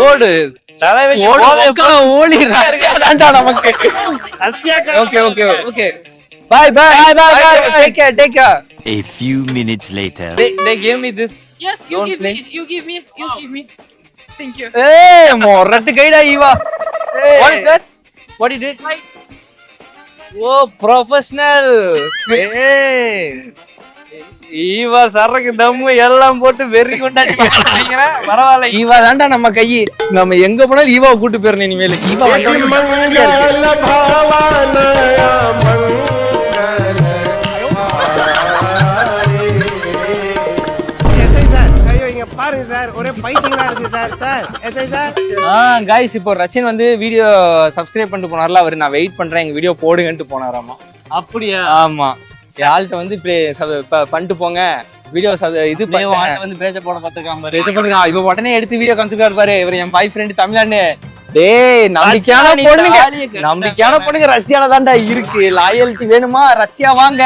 ஓடு ஓடி நமக்கு. Okay okay okay bye take care. A few minutes later. They gave me this. Yes, you give me. Thank you. Hey, morrat gaida Eva. What is that? What you did? Oh, professional. Hey. Eva சரக்கு தம்மு எல்லாம் போட்டு வெறி கொண்டாடி பரவாயில்ல. Eva தான்டா நம்ம கை. நம்ம எங்க போனாலும் ஈவாவை கூட்டு போயிடணும் இனிமேல். ஈவா பாருங்க சார், ஒரே ஃபைட்டிங்கா இருக்கு sir. Sir SI sir. Guys இப்போ ரச்சின் வந்து வீடியோ சப்ஸ்கிரைப் பண்ணிட்டு போனார்ல, அவரு நான் வெயிட் பண்றேன் எங்க வீடியோ போடுங்கன்னு போனாராமா. அப்படியா? ஆமா, யாழ்கிட்ட வந்து பண்ணிட்டு போங்க வீடியோ இது வந்து பேச போட பார்த்துருக்கான் பாரு. பேச பண்ணுங்க. இப்ப உடனே எடுத்து வீடியோ காமிச்சிருக்காரு பாரு. இவர் என் பாய் ஃப்ரெண்ட் தமிழான்னு. டேய் நம்பிக்கையான பொண்ணுங்க ரஷ்யால தான்டா இருக்கு. லாயல்ட்டி வேணுமா ரஷ்யா வாங்க.